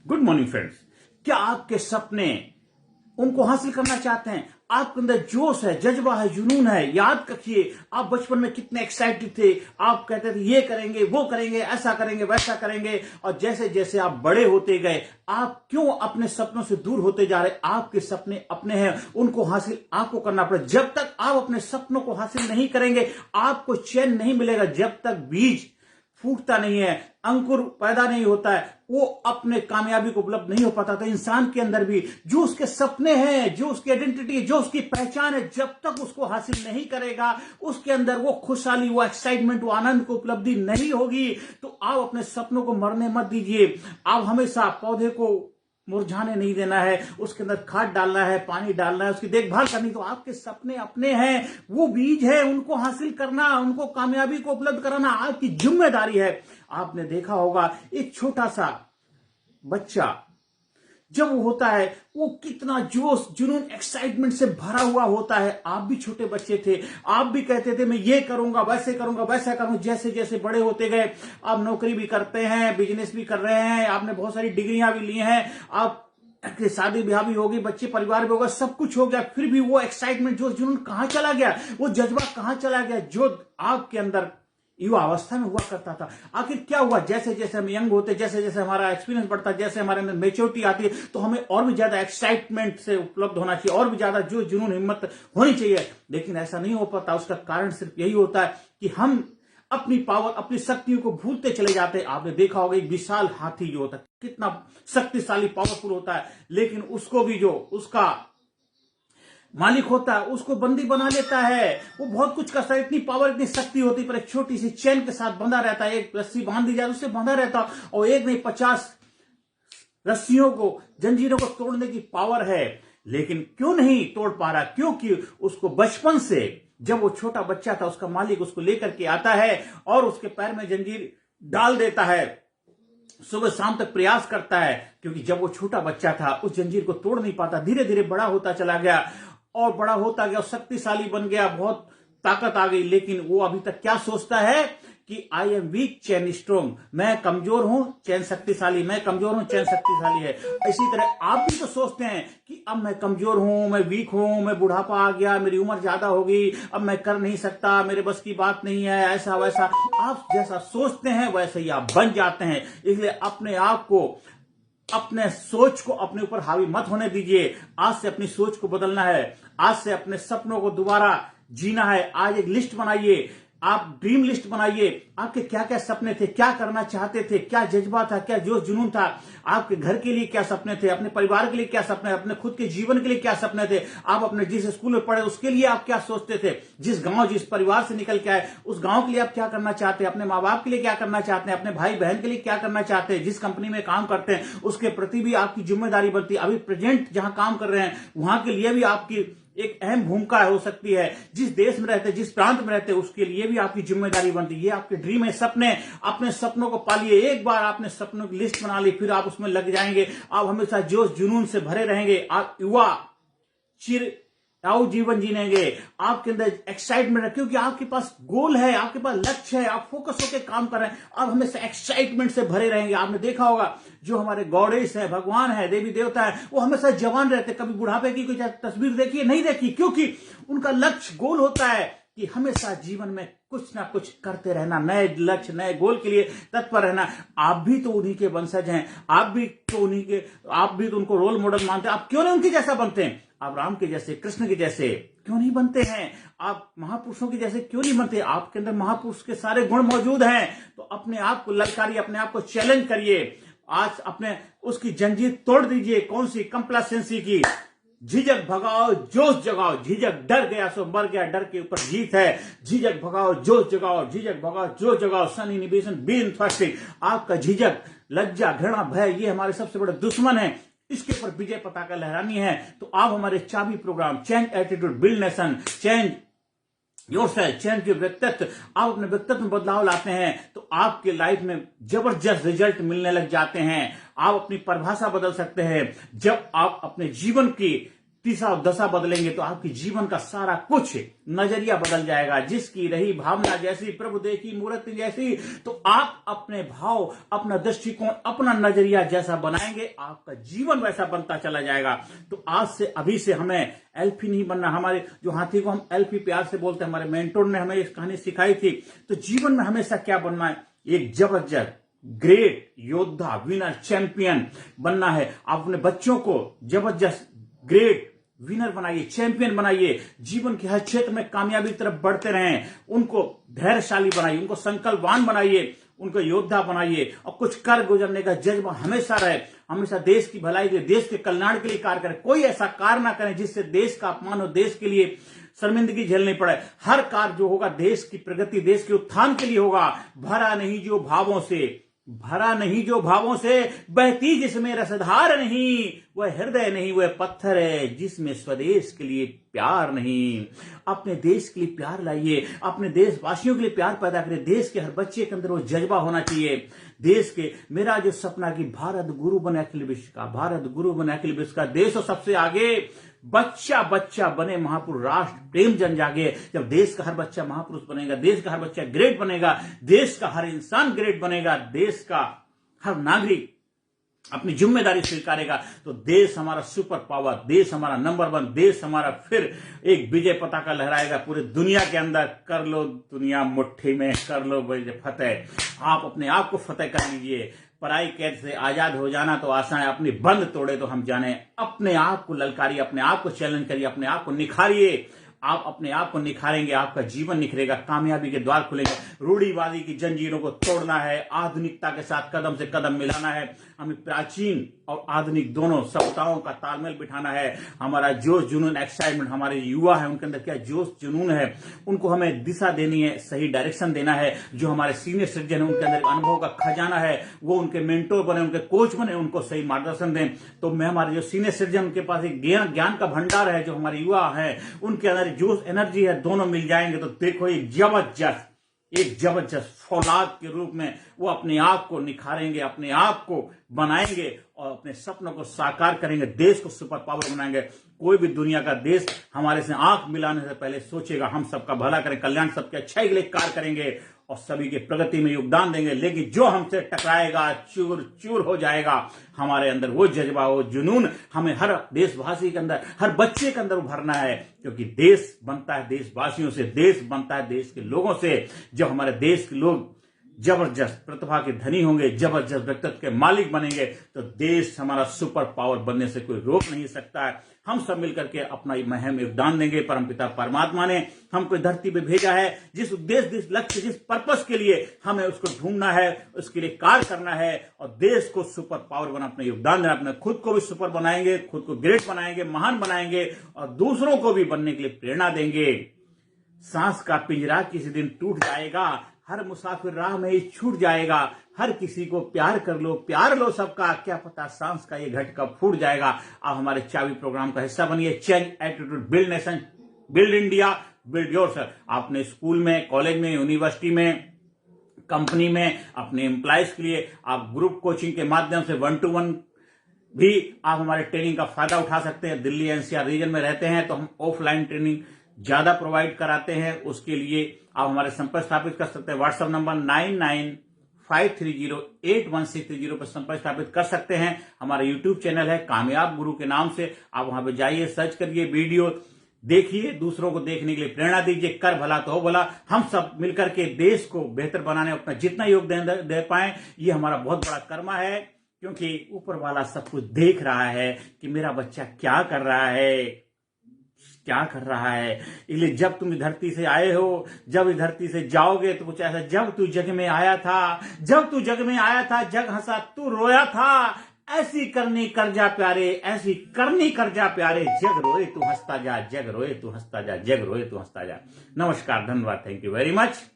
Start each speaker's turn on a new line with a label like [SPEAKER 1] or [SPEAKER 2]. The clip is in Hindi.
[SPEAKER 1] Good morning friends. क्या आपके सपने उनको हासिल करना चाहते हैं? आपके अंदर जोश है, जज्बा है, जुनून है। याद रखिए, आप बचपन में कितने एक्साइटेड थे। आप कहते थे ये करेंगे, वो करेंगे, ऐसा करेंगे, वैसा करेंगे। और जैसे जैसे आप बड़े होते गए, आप क्यों अपने सपनों से दूर होते जा रहे? आपके सपने अपने हैं, उनको हासिल आपको करना पड़े। जब तक आप अपने सपनों को हासिल नहीं करेंगे, आपको चैन नहीं मिलेगा। जब तक बीज फूटता नहीं है, अंकुर पैदा नहीं होता है, वो अपने कामयाबी को उपलब्ध नहीं हो पाता। तो इंसान के अंदर भी जो उसके सपने हैं, जो उसकी आइडेंटिटी है, जो उसकी पहचान है, जब तक उसको हासिल नहीं करेगा, उसके अंदर वो खुशहाली, वो एक्साइटमेंट, वो आनंद को उपलब्धि नहीं होगी। तो आप अपने सपनों को मरने मत दीजिए। आप हमेशा पौधे को मुरझाने नहीं देना है, उसके अंदर खाद डालना है, पानी डालना है, उसकी देखभाल करनी। तो आपके सपने अपने हैं, वो बीज है, उनको हासिल करना, उनको कामयाबी को उपलब्ध कराना आपकी जिम्मेदारी है। आपने देखा होगा, एक छोटा सा बच्चा जब वो होता है, वो कितना जोश, जुनून, एक्साइटमेंट से भरा हुआ होता है। आप भी छोटे बच्चे थे, आप भी कहते थे मैं ये करूंगा, वैसे करूंगा, वैसा करूंगा। जैसे जैसे बड़े होते गए, आप नौकरी भी करते हैं, बिजनेस भी कर रहे हैं, आपने बहुत सारी डिग्रियां भी ली हैं, आप शादी ब्याह भी होगी, बच्चे परिवार भी होगा, सब कुछ हो गया। फिर भी वो एक्साइटमेंट, जोश, जुनून कहां चला गया? वो जज्बा कहां चला गया जो आपके अंदर युवा अवस्था में हुआ करता था? आखिर क्या हुआ? जैसे जैसे हम यंग होते, जैसे जैसे हमारा एक्सपीरियंस बढ़ता, जैसे हमारे अंदर मेच्योरिटी आती है, तो हमें और भी ज्यादा एक्साइटमेंट से उपलब्ध होना चाहिए, और भी ज्यादा जो जुनून, हिम्मत होनी चाहिए। लेकिन ऐसा नहीं हो पाता। उसका कारण सिर्फ यही होता है कि हम अपनी पावर, अपनी शक्तियों को भूलते चले जाते हैं। आपने देखा होगा, एक विशाल हाथी जो होता है कितना शक्तिशाली, पावरफुल होता है, लेकिन उसको भी जो उसका मालिक होता है उसको बंदी बना लेता है। वो बहुत कुछ करता है, इतनी पावर, इतनी शक्ति होती है, पर एक छोटी सी चेन के साथ बंधा रहता है। एक रस्सी बांध दी जाए, उससे बंधा रहता, और एक नहीं 50 रस्सियों को, जंजीरों को तोड़ने की पावर है। लेकिन क्यों नहीं तोड़ पा रहा? क्योंकि उसको बचपन से, जब वो छोटा बच्चा था, उसका मालिक उसको लेकर के आता है और उसके पैर में जंजीर डाल देता है। सुबह शाम तक प्रयास करता है, क्योंकि जब वो छोटा बच्चा था उस जंजीर को तोड़ नहीं पाता। धीरे धीरे बड़ा होता चला गया, और बड़ा होता गया, शक्तिशाली बन गया, बहुत ताकत आ गई। लेकिन वो अभी तक क्या सोचता है कि I am weak, chain strong. मैं कमजोर हूं, चैन शक्तिशाली। मैं कमजोर हूं, चैन शक्तिशाली है। इसी तरह आप भी तो सोचते हैं कि अब मैं कमजोर हूं, मैं वीक हूं, मैं बुढ़ापा आ गया, मेरी उम्र ज्यादा होगी, अब मैं कर नहीं सकता, मेरे बस की बात नहीं है, ऐसा वैसा। आप जैसा सोचते हैं वैसे ही आप बन जाते हैं। इसलिए अपने आप को, अपने सोच को अपने ऊपर हावी मत होने दीजिए। आज से अपनी सोच को बदलना है, आज से अपने सपनों को दोबारा जीना है। आज एक लिस्ट बनाइए, आप ड्रीम लिस्ट बनाइए। आपके क्या क्या सपने थे, क्या करना चाहते थे, क्या जज्बा था, क्या जोश जुनून था? आपके घर के लिए क्या सपने थे, अपने परिवार के लिए क्या सपने, अपने खुद के जीवन के लिए क्या सपने थे? आप अपने जिस स्कूल में पढ़े उसके लिए आप क्या सोचते थे? जिस गांव, जिस परिवार से निकल के आए, उस गांव के लिए आप क्या करना चाहते हैं? अपने माँ बाप के लिए क्या करना चाहते हैं? अपने भाई बहन के लिए क्या करना चाहते हैं? जिस कंपनी में काम करते हैं उसके प्रति भी आपकी जिम्मेदारी बनती है। अभी प्रेजेंट जहां काम कर रहे हैं वहां के लिए भी आपकी एक अहम भूमिका हो सकती है। जिस देश में रहते, जिस प्रांत में रहते, उसके लिए भी आपकी जिम्मेदारी बनती है। ये आपके ड्रीम है, सपने। अपने सपनों को पालिए। एक बार आपने सपनों की लिस्ट बना ली, फिर आप उसमें लग जाएंगे। आप हमेशा जोश जुनून से भरे रहेंगे। आप युवा चिरकाल जीवन जीनेंगे। आपके अंदर एक्साइटमेंट है, क्योंकि आपके पास गोल है, आपके पास लक्ष्य है, आप फोकस होकर काम कर रहे हैं। आप हमेशा एक्साइटमेंट से भरे रहेंगे। आपने देखा होगा, जो हमारे गॉडेस है, भगवान है, देवी देवता है, वो हमेशा जवान रहते। कभी बुढ़ापे की कोई तस्वीर देखी है? नहीं देखी। क्योंकि उनका लक्ष्य, गोल होता है कि हमेशा जीवन में कुछ ना कुछ करते रहना, नए लक्ष्य, नए गोल के लिए तत्पर रहना। आप भी तो उन्हीं के वंशज हैं, आप भी तो उनको रोल मॉडल मानते हैं। आप क्यों नहीं उनके जैसा बनते हैं? आप राम के जैसे, कृष्ण के जैसे क्यों नहीं बनते हैं? आप महापुरुषों के जैसे क्यों नहीं बनते? आपके अंदर महापुरुष के सारे गुण मौजूद हैं। तो अपने आप को ललकारिए, अपने आप को चैलेंज करिए। आज अपने उसकी जंजीर तोड़ दीजिए। कौन सी? कंप्लासेंसी की। झिझक भगाओ, जोश जगाओ। झिझक डर गया सो मर गया, डर के ऊपर जीत है। झिझक भगाओ, जोश जगाओ। झिझक भगाओ, जोश जगाओ। सन इनहिबिशन, बी इंटरेस्टिंग। आपका झिझक, लज्जा, घृणा, भय, ये हमारे सबसे बड़े दुश्मन है। इसके ऊपर विजय पताका लहरानी है। तो आप हमारे चाबी program change attitude, build nation, change yourself, change your व्यक्तित्व, आप अपने व्यक्तित्व में बदलाव लाते हैं तो आपके लाइफ में जबरदस्त रिजल्ट मिलने लग जाते हैं। आप अपनी परिभाषा बदल सकते हैं। जब आप अपने जीवन की दिशा दशा बदलेंगे तो आपकी जीवन का सारा कुछ नजरिया बदल जाएगा। जिसकी रही भावना जैसी, प्रभु देखी मूर्ति जैसी, तो आप अपने भाव, अपना दृष्टिकोण, अपना नजरिया जैसा बनाएंगे, आपका जीवन वैसा बनता चला जाएगा। तो आज से, अभी से हमें एल्फी नहीं बनना। हमारे जो हाथी को हम एल्फी प्यार से बोलते हैं, हमारे मेंटोर ने हमें इस कहानी सिखाई थी। तो जीवन में हमेशा क्या बनना है? एक जबरदस्त ग्रेट योद्धा, विनर, चैंपियन बनना है। आप अपने बच्चों को जबरदस्त ग्रेट विनर बनाइए, चैंपियन बनाइए। जीवन के हर क्षेत्र में कामयाबी की तरफ बढ़ते रहें। उनको धैर्यशाली बनाइए, उनको संकल्पवान बनाइए, उनको योद्धा बनाइए और कुछ कर गुजरने का जज्बा हमेशा रहे। हमेशा देश की भलाई के लिए, देश के कल्याण के लिए कार्य करें। कोई ऐसा कार्य ना करें जिससे देश का अपमान हो, देश के लिए शर्मिंदगी झेलनी पड़े। हर कार्य जो होगा देश की प्रगति, देश के उत्थान के लिए होगा। भरा नहीं जो भावों से, भरा नहीं जो भावों से, बहती जिसमें रसधार नहीं, वह हृदय नहीं, वह पत्थर है जिसमें स्वदेश के लिए प्यार नहीं। अपने देश के लिए प्यार लाइए, अपने देशवासियों के लिए प्यार पैदा करिए। देश के हर बच्चे के अंदर वो जज्बा होना चाहिए। देश के, मेरा जो सपना कि भारत गुरु बने अखिल विश्व का, भारत गुरु बने अखिल विश्व का, देश और सबसे आगे बच्चा बच्चा बने महापुरुष, राष्ट्र प्रेम जन जागे। जब देश का हर बच्चा महापुरुष बनेगा, देश का हर बच्चा ग्रेट बनेगा, देश का हर इंसान ग्रेट बनेगा, देश का हर नागरिक अपनी जिम्मेदारी स्वीकारेगा, तो देश हमारा सुपर पावर, देश हमारा नंबर 1, देश हमारा फिर एक विजय पताका लहराएगा पूरी दुनिया के अंदर। कर लो दुनिया मुट्ठी में, कर लो फतेह। आप अपने आप को फतेह कर लीजिए। पराई कैद से आजाद हो जाना तो आसान है, अपनी बंद तोड़े तो हम जाने। अपने आप को ललकारिए, अपने आप को चैलेंज करिए, अपने आप को निखारिए। आप अपने आप को निखारेंगे, आपका जीवन निखरेगा, कामयाबी के द्वार खुलेंगे। रूढ़िवादी की जंजीरों को तोड़ना है, आधुनिकता के साथ कदम से कदम मिलाना है। हमें प्राचीन और आधुनिक दोनों सभ्यताओं का तालमेल बिठाना है। हमारा जोश जुनून, एक्साइटमेंट, हमारे युवा है उनके अंदर क्या जोश जुनून है, उनको हमें दिशा देनी है, सही डायरेक्शन देना है। जो हमारे सीनियर सिटीजन है उनके अंदर अनुभव का खजाना है, वो उनके मेंटोर बने, उनके कोच बने, उनको सही मार्गदर्शन दें। तो मैं, हमारे जो सीनियर सिटीजन, उनके पास एक ज्ञान का भंडार है। जो हमारे युवा है उनके अंदर जोश, एनर्जी है, दोनों मिल जाएंगे तो देखो एक जबरदस्त फौलाद के रूप में वो अपने आप को निखारेंगे, अपने आप को बनाएंगे और अपने सपनों को साकार करेंगे। देश को सुपर पावर बनाएंगे। कोई भी दुनिया का देश हमारे से आंख मिलाने से पहले सोचेगा हम सबका भला करें, कल्याण, सबके अच्छाई के लिए कार्य करेंगे और सभी की प्रगति में योगदान देंगे। लेकिन जो हमसे टकराएगा चूर चूर हो जाएगा। हमारे अंदर वो जज्बा, वो जुनून हमें हर देशवासी के अंदर, हर बच्चे के अंदर उभरना है। क्योंकि देश बनता है देशवासियों से, देश बनता है देश के लोगों से। जब हमारे देश के लोग जबरदस्त प्रतिभा के धनी होंगे, जबरदस्त व्यक्तित्व के मालिक बनेंगे, तो देश हमारा सुपर पावर बनने से कोई रोक नहीं सकता है। हम सब मिलकर के अपना महम योगदान देंगे। परमपिता परमात्मा ने हमको धरती पे भेजा है, जिस उद्देश्य, जिस लक्ष्य, जिस पर्पस के लिए हमें उसको ढूंढना है, उसके लिए कार्य करना है और देश को सुपर पावर बना, अपना योगदान देना। अपने खुद को भी सुपर बनाएंगे, खुद को ग्रेट बनाएंगे, महान बनाएंगे और दूसरों को भी बनने के लिए प्रेरणा देंगे। सांस का पिंजरा किसी दिन टूट जाएगा, हर मुसाफिर राह में ही छूट जाएगा। हर किसी को प्यार कर लो, प्यार लो सबका, क्या पता सांस का ये घट कब फूट जाएगा। आप हमारे चाबी प्रोग्राम का हिस्सा बनिए। Change attitude, build nation, build India, build yourself. आपने स्कूल में, कॉलेज में, यूनिवर्सिटी में, कंपनी में, अपने एम्प्लॉयज के लिए आप ग्रुप कोचिंग के माध्यम से 1-to-1 भी आप हमारे ट्रेनिंग का फायदा उठा सकते हैं। दिल्ली एनसीआर रीजन में रहते हैं तो हम ऑफलाइन ट्रेनिंग ज्यादा प्रोवाइड कराते हैं। उसके लिए आप हमारे संपर्क स्थापित कर सकते हैं। व्हाट्सएप नंबर 9953081630 पर संपर्क स्थापित कर सकते हैं। हमारा यूट्यूब चैनल है कामयाब गुरु के नाम से, आप वहां पे जाइए, सर्च करिए, वीडियो देखिए, दूसरों को देखने के लिए प्रेरणा दीजिए। कर भला तो हो भला। हम सब मिलकर के देश को बेहतर बनाने अपना जितना योगदान दे पाए, ये हमारा बहुत बड़ा कर्मा है। क्योंकि ऊपर वाला सब कुछ देख रहा है कि मेरा बच्चा क्या कर रहा है, क्या कर रहा है। इसलिए जब तुम धरती से आए हो, जब इस धरती से जाओगे तो कुछ ऐसा, जब तू जग में आया था, जब तू जग में आया था, जग हंसा तू रोया था। ऐसी करनी कर जा प्यारे, ऐसी करनी कर जा प्यारे, जग रोए तू हंसता जा, जग रोए तू हंसता जा, जग रोए तू हंसता जा। नमस्कार, धन्यवाद, थैंक यू वेरी मच।